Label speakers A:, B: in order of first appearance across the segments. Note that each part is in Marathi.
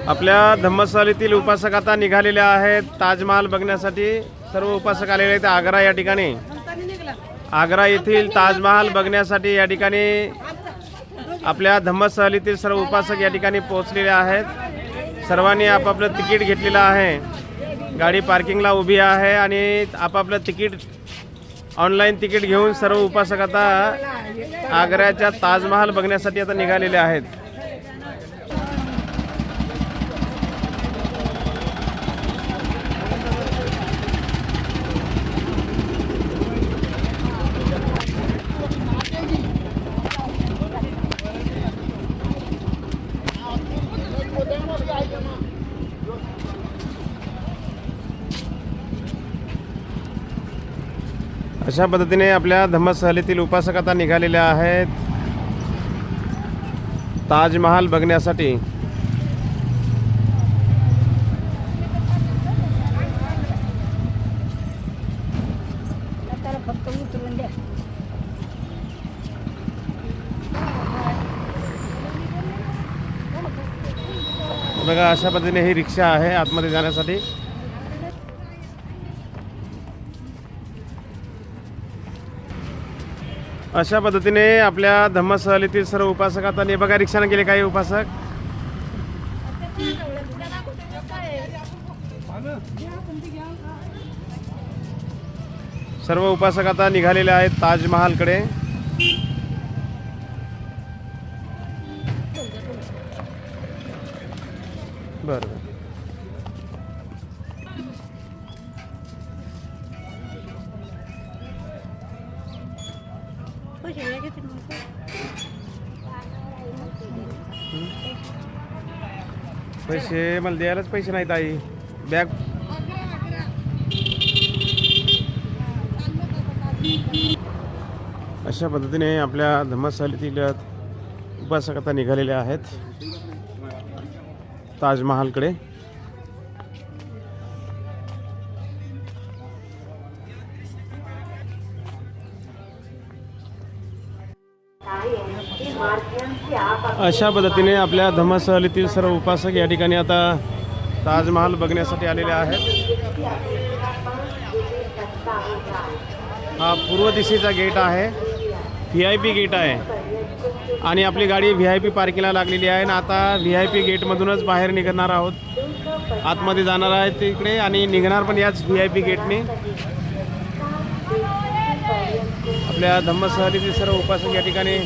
A: आपल्या धम्मस्थळीतील उपासक आता निघालेले आहेत ताजमहाल बघण्यासाठी। सर्व उपासक आलेले आहेत आग्रा या ठिकाणी। आग्रा येथील ताजमहाल बघण्यासाठी या ठिकाणी आपल्या धम्मस्थळीतील सर्व उपासक या ठिकाणी पोहोचलेले आहेत। सर्वांनी आपापलं तिकीट घेतलेलं आहे, गाडी पार्किंगला उभी आहे आणि आपापलं तिकीट ऑनलाईन तिकीट घेऊन सर्व उपासक आता आग्र्याच्या ताजमहाल बघण्यासाठी आता निघालेले आहेत। अशा पद्धतीने आपल्या धम्मस्थळीतील उपासक आता निघालेले आहेत ताजमहाल बघण्यासाठी। बघा अशा पद्धतीने ही रिक्षा आहे आतमध्ये जाण्यासाठी। अशा पद्धतीने आपल्या धम्मस्थळीतील सर्व उपासक आता ने बघा रिक्षाने गेले काही उपासक। सर्व उपासक आता निघालेले आहेत ताजमहालकडे। बरं पैसे मला द्यायलाच पैसे नाहीत आई। बॅग अशा पद्धतीने आपल्या धम्मस्थळीतील उपासक आता निघालेले आहेत ताजमहालकडे। अशा पद्धतीने आपल्या धम्मस्थळीतील सर्व उपासक या ठिकाणी आता ताजमहाल बघण्यासाठी आलेले आहेत। हा पूर्व दिशेचा गेट आहे, VIP गेट आहे आणि आपली गाडी VIP पार्किंगला लागलेली आहे ना। आता VIP गेटमधूनच बाहेर निघणार आहोत, आतमध्ये जाणार आहे तिकडे आणि निघणार पण याच VIP गेटने। आपल्या धम्मस्थळीतील सर्व उपासक या ठिकाणी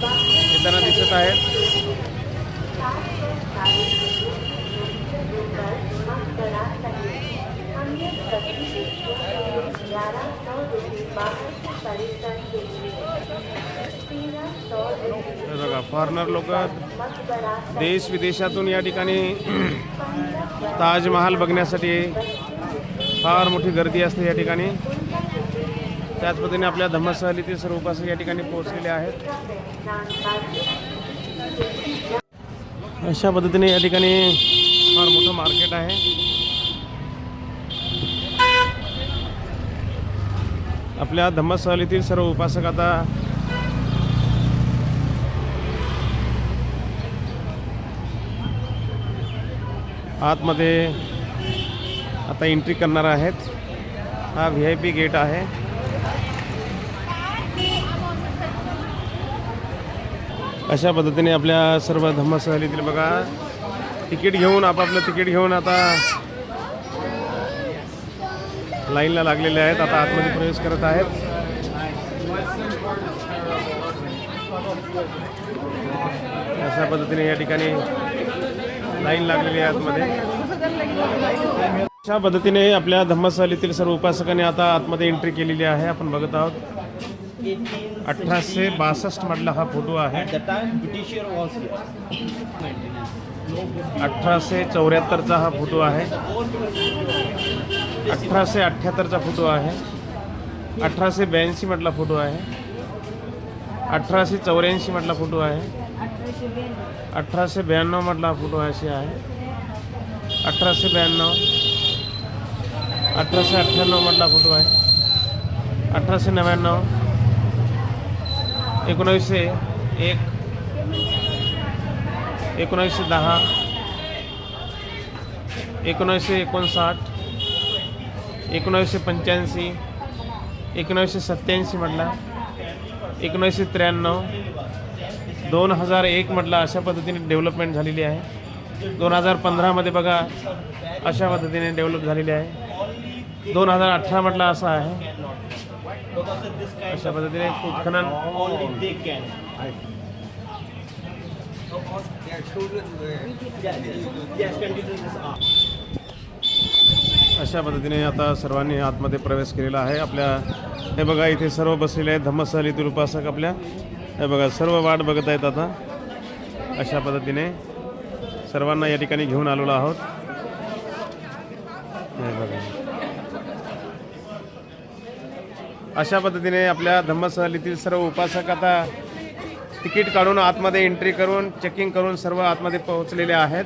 A: येताना दिसत आहेत। बघा फॉरेनर लोक देश विदेशातून या ठिकाणी ताजमहाल बघण्यासाठी फार मोठी गर्दी असते या ठिकाणी। त्याच पद्धतीने आपल्या धम्मस्थळीतील सर्व उपासक या ठिकाणी पोहोचलेले आहेत। अशा पद्धतीने या ठिकाणी फार मोठं मार्केट आहे। आपल्या धम्मस्थळीतील सर्व उपासक आता आतमध्ये आता एंट्री करणार आहेत। हा VIP गेट आहे। अशा पद्धतीने आपल्या सर्व धम्मस्थळीतील बघा तिकीट घेऊन आपापलं तिकीट घेऊन आता लाईनला लागलेले आहेत। आता आतमध्ये प्रवेश करत आहेत। अशा पद्धतीने या ठिकाणी लाईन लागलेली आहे आतमध्ये। अशा पद्धतीने आपल्या धम्मस्थळीतील सर्व उपासकांनी आता आतमध्ये एंट्री केलेली आहे। आपण बघत आहोत 1862 मधला हा फोटो आहे। 1874चा हा फोटो आहे। 1878चा फोटो आहे। 1882 मधला फोटो आहे। 1884 मधला फोटो आहे। 1892 मधला फोटो असे आहे। 1892 1898 मधला फोटो आहे। 1899 1901 1910 1959, 1985, 1987 म्हटला, 1993, 2001 म्हटला. अशा पद्धतीने डेव्हलपमेंट झालेली आहे. 2015मध्ये बघा अशा पद्धतीने डेव्हलप झालेली आहे. 2018 म्हटला असा आहे. अशा पद्धतीने उत्खनन अशा पद्धतीने आता सर्वांनी आतमध्ये प्रवेश केलेला आहे. आपल्या हे बघा इथे सर्व बसलेले आहेत धम्मस्थळ येथील उपासक. आपल्या हे बघा सर्व वाट बघत आहेत आता. अशा पद्धतीने सर्वांना या ठिकाणी घेऊन आलेलो आहोत. हे बघा अशा पद्धतीने आपल्या धम्मस्थळ येथील सर्व उपासक आता तिकीट काढून आतमध्ये एंट्री करून चेकिंग करून सर्व आतमध्ये पोहोचलेले आहेत.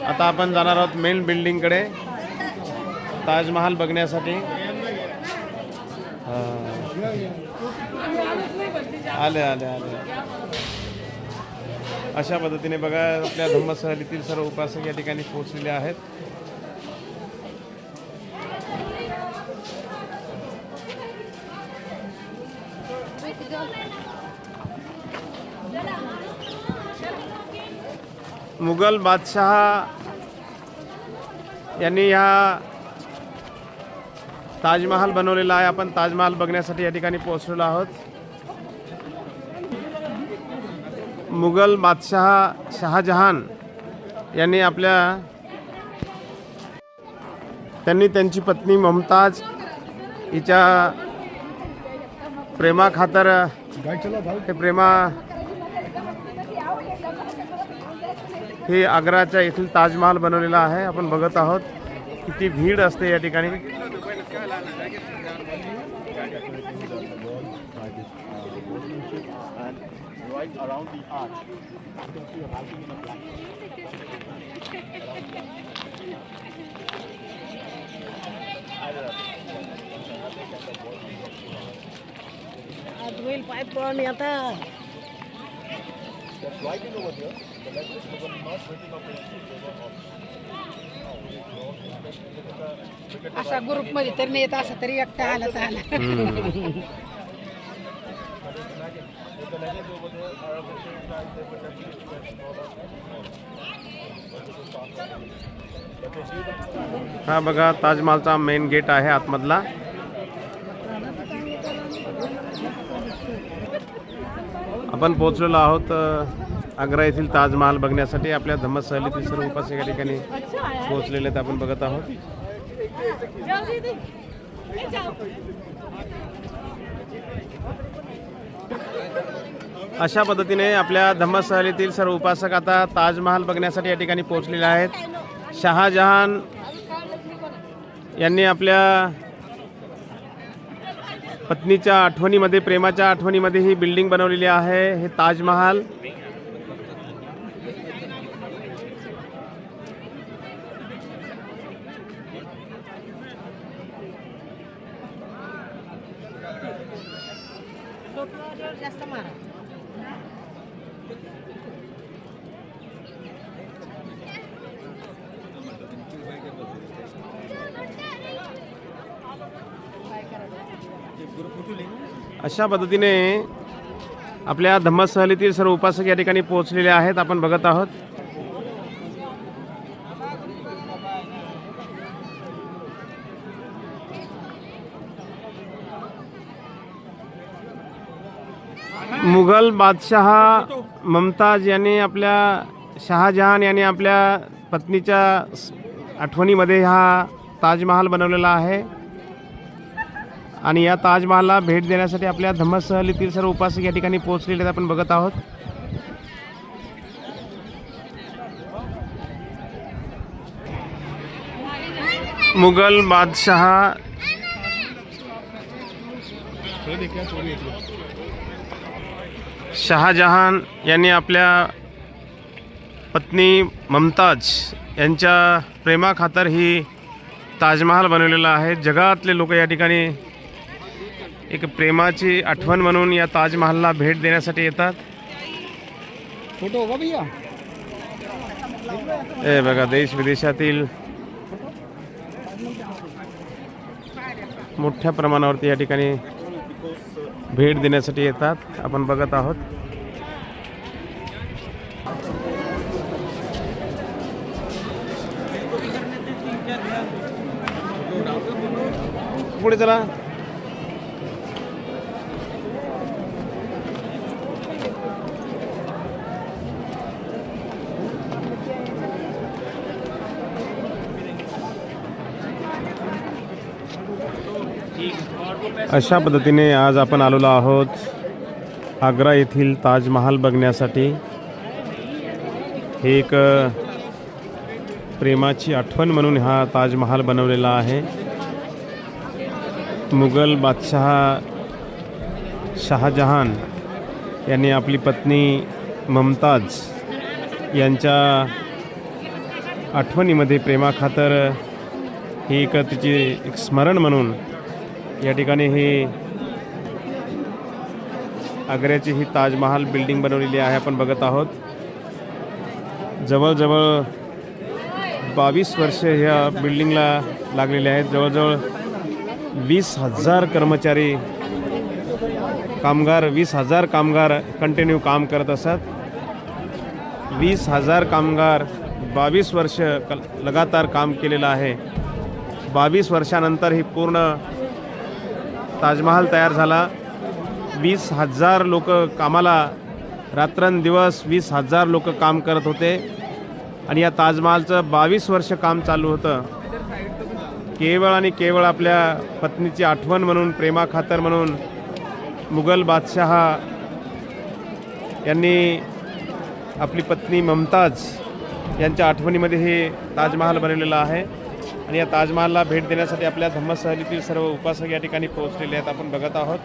A: आता आपण जाणार आहोत मेन बिल्डिंगकडे ताजमहाल बघण्यासाठी. आले आले आले. अशा पद्धतीने बघा आपल्या धम्मस्थळ येथील सर्व उपासक या ठिकाणी पोहोचलेले आहेत. मुघल बादशाह यांनी ह्या ताजमहाल बनवलेला आहे. आपण ताजमहाल बघण्यासाठी या ठिकाणी पोहोचलेलो आहोत. मुघल बादशाह शहाजहान यांनी त्यांनी त्यांची पत्नी मुमताज हिच्या प्रेमाखातर हे आग्राच्या येथील ताजमहाल बनवलेला आहे. आपण बघत आहोत किती भीड असते या ठिकाणी.
B: असा ग्रुप मध्ये तर नाही येत, असं तरी एकटा आला तर आला.
A: हा बघा ताजमहालचा मेन गेट आहे आतमधला. आपण पोहोचलेलो आहोत आग्रा येथील ताजमहाल बघण्यासाठी. आपल्या धम्मस्थळ येथील सर्व उपासक या ठिकाणी पोहोचलेले आहेत. आपण बघत आहोत. अशा पद्धतीने आपल्या धम्मस्थळ येथील सर्व उपासक आता ताजमहाल बघण्यासाठी या ठिकाणी पोहोचलेले आहेत. शहाजहान यांनी आपल्या पत्नीच्या आठवणीमध्ये, प्रेमाच्या आठवणीमध्ये ही बिल्डिंग बनवलेली आहे, हे ताजमहाल. अशा पद्धतीने आपल्या धम्मस्थळ येथील सर्व उपासक या ठिकाणी पोहोचलेले आहेत. आपण बघत आहोत. मुघल बादशाह मुमताज यांनी शहाजहान यांनी आपल्या पत्नीच्या आठवणीमध्ये हा ताजमहाल बनवलेला आहे. आणि या ताजमहाला भेट देण्यासाठी आपल्या धम्मस्थळ येथील सर्व उपासक या ठिकाणी पोहोचलेले आहेत. आपण बघत आहोत. मुघल बादशाह शहाजहान यांनी आपल्या पत्नी मुमताज यांच्या प्रेमाखातर ही ताजमहाल बनवलेला आहे. जगातले लोक या ठिकाणी एक प्रेमाची आठवण म्हणून या ताजमहालला भेट देण्यासाठी येतात.
B: फोटो होगा भैया.
A: हे बघा देश विदेशातील मोठ्या प्रमाणावरती या ठिकाणी भेट देण्यासाठी येतात. आपण बघत आहोत. पुढे चला. अशा पद्धतीने आज आपण आलेलो आहोत आग्रा येथील ताजमहाल बघण्यासाठी. हे एक प्रेमाची आठवण म्हणून हा ताजमहाल बनवलेला आहे. मुघल बादशाह शहाजहान यांनी आपली पत्नी मुमताज यांच्या आठवणीमध्ये प्रेमाखातर ही एक तिची एक स्मरण म्हणून या ठिकाणी ही आग्र्याची ही ताजमहाल बिल्डिंग बनवलेली आहे. आपण बघत आहोत. जवळजवळ 22 वर्ष ह्या बिल्डिंगला लागलेले आहेत. जवळजवळ 20,000 कर्मचारी कामगार 20,000 कामगार कंटिन्यू काम करत असतात. 20,000 कामगार 22 वर्ष लगातार काम केलेलं आहे. 22 वर्षानंतर ही पूर्ण ताजमहाल तयार झाला. 20,000 लोक कामाला रात्रंदिवस 20,000 लोक काम करत होते आणि या ताजमहालचं 22 वर्ष काम चालू होतं. केवळ आणि केवळ आपल्या पत्नीची आठवण म्हणून, प्रेमाखातर म्हणून मुघल बादशाह यांनी आपली पत्नी मुमताज यांच्या आठवणीमध्ये हे ताजमहाल बनवलेला आहे. आणि या ताजमहालला भेट देण्यासाठी आपल्या धम्मसहलीतील सर्व उपासक या ठिकाणी पोहोचलेले आहेत. आपण बघत आहोत.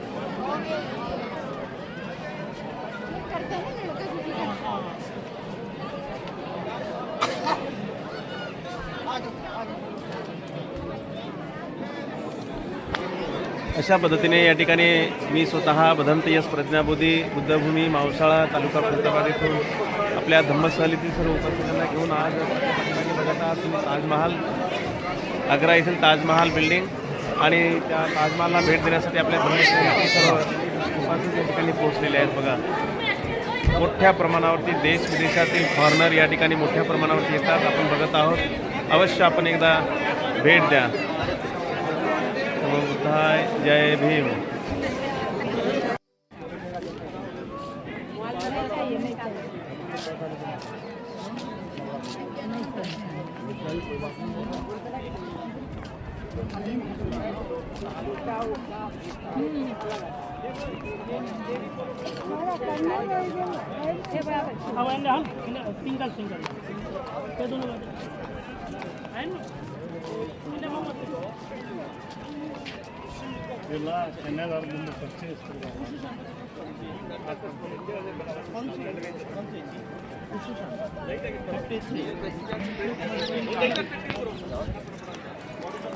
A: अशा पद्धतीने या ठिकाणी मी स्वतः भदंत यश प्रज्ञाबोधी बुद्धभूमी मावसाळा तालुका खुलताबाद येथून आपल्या धम्मसहलीतील सर्व उपासकांना घेऊन आज बघत आहात तुम्ही ताजमहाल, आग्रा येथील ताजमहाल बिल्डिंग. आणि त्या ताजमहालला भेट देण्यासाठी आपल्या धम्मसहलीतील सर्व उपासक या ठिकाणी पोहोचलेले आहेत. बघा, मोठ्या प्रमाणावरती देश विदेशातील फॉरेनर या ठिकाणी मोठ्या प्रमाणावरती येतात. आपण बघत आहोत. अवश्य आपण एकदा भेट द्या. नमो बुद्धाय. जय भीम.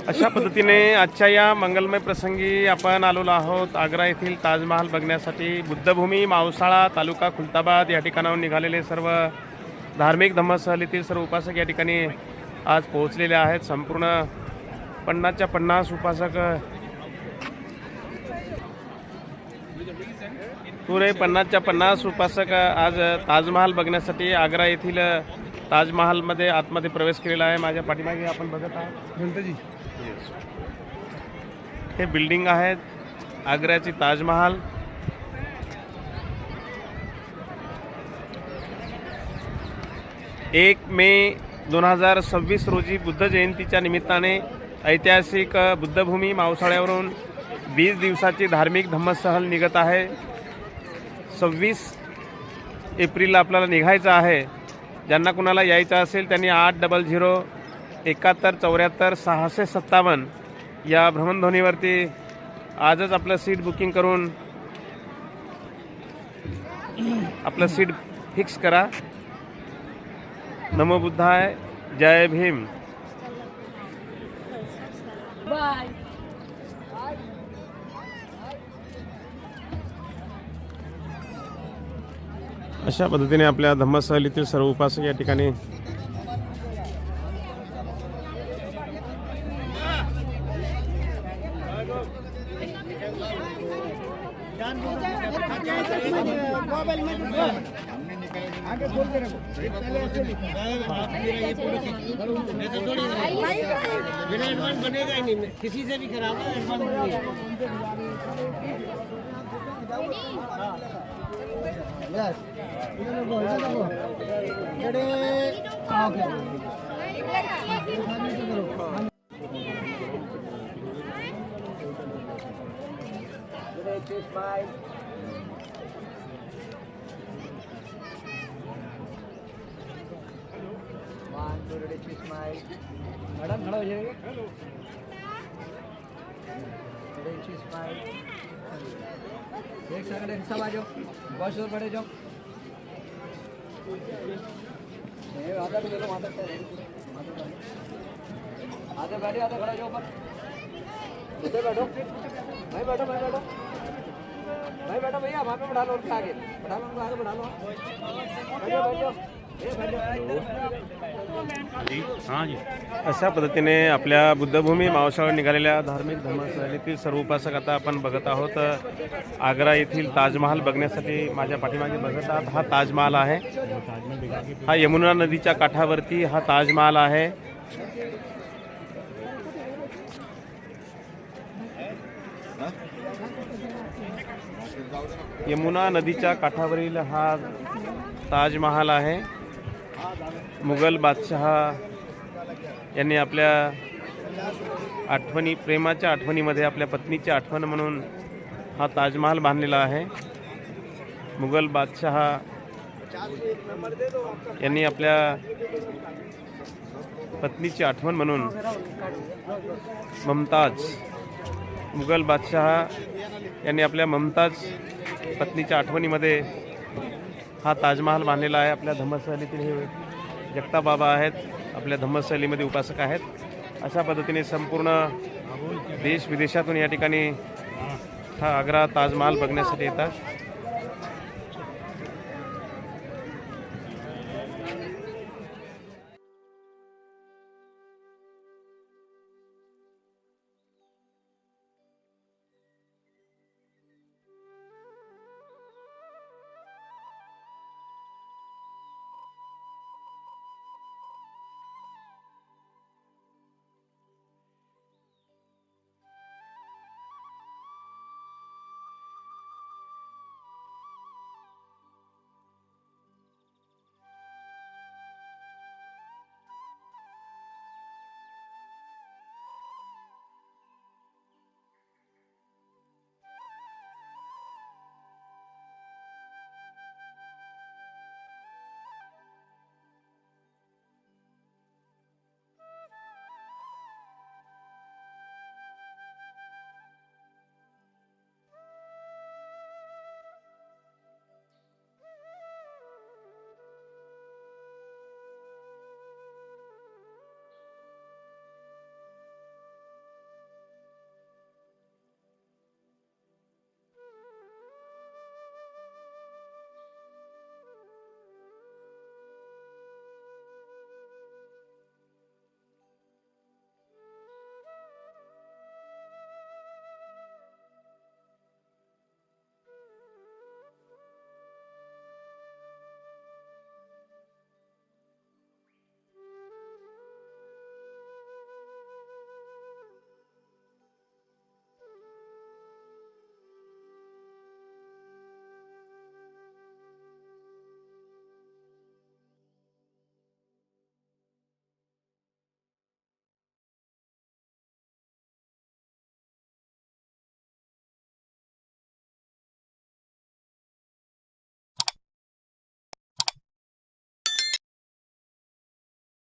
A: अशा पद्धतीने आजच्या या मंगलमय प्रसंगी आपण आलेलो आहोत आग्रा येथील ताजमहाल बघण्यासाठी. बुद्धभूमी मावसाळा तालुका खुलताबाद या ठिकाणाहून निघालेले सर्व धार्मिक धम्मसहलीतील सर्व उपासक या ठिकाणी आज पोहोचलेले आहेत. संपूर्ण 50च्या 50 उपासक, पुरे 50च्या 50 उपासक आज ताजमहाल बघण्यासाठी आग्रा येथील ताजमहालमध्ये आतमध्ये प्रवेश केलेला आहे. माझ्या पाठीमागे आपण बघत आहात हे बिल्डिंग आहेत आग्र्याची ताजमहाल. एक मे 2026 रोजी बुद्ध जयंतीच्या निमित्ताने ऐतिहासिक बुद्धभूमी मावसाळ्यावरून 20 दिवसाची धार्मिक धम्मसहल निघत आहे. 26 एप्रिलला आपल्याला निघायचं आहे. ज्यांना कुणाला यायचं असेल त्यांनी 800 71 74 657 या भ्रमणध्वनीवरती आजच आपलं सीट बुकिंग करून आपलं सीट फिक्स करा. नमो बुद्धाय. जय भीम. अशा पद्धतीने आपल्या धम्मसहलीतील सर्व उपासक या ठिकाणी
C: बनेगा ही नहीं, किसी से भी कराओ मैडम खड़ा हो जाएगा। एक सेकंड सब आ जाओ, बस और बड़े जाओ। आधा भी ले लो, आधा बैठे, आधा खड़ा जाओ ऊपर। उधर बैठो भाई, बैठो भाई, बैठो भाई, बैठो भैया, वहाँ पे बढ़ा लो उनके आगे, बढ़ा लो उनको आगे, बढ़ा लो।
A: अशा पद्धतीने आपल्या बुद्धभूमी मावसावर निघालेल्या धार्मिक धर्मस्थळातील सर्व उपासक आता आपण बघत आहोत। आग्रा येथील ताजमहाल बघण्यासाठी माझ्या पाठीमागे बघत आहात, हा ताजमहाल आहे। हा यमुना नदीच्या काठावरती हा ताजमहाल आहे। यमुना नदीच्या काठावरील हा ताजमहाल आहे। मुघल बादशहा यांनी आपल्या आठवणी, प्रेमाच्या आठवणीमध्ये आपल्या पत्नीची आठवण म्हणून हा ताजमहाल बांधलेला आहे। मुघल बादशहा यांनी आपल्या पत्नीची आठवण म्हणून मुमताज, मुघल बादशहा यांनी आपल्या मुमताज पत्नीच्या आठवणीमध्ये हा ताजमहाल बांधलेला आहे। आपल्या धम्मस्थळीतील हे जगताप बाबा आहेत, आपल्या धम्मस्थळीमध्ये उपासक आहेत। अशा पद्धतीने संपूर्ण देश विदेशातून या ठिकाणी हा आग्रा ताजमहाल बघण्यासाठी येतात।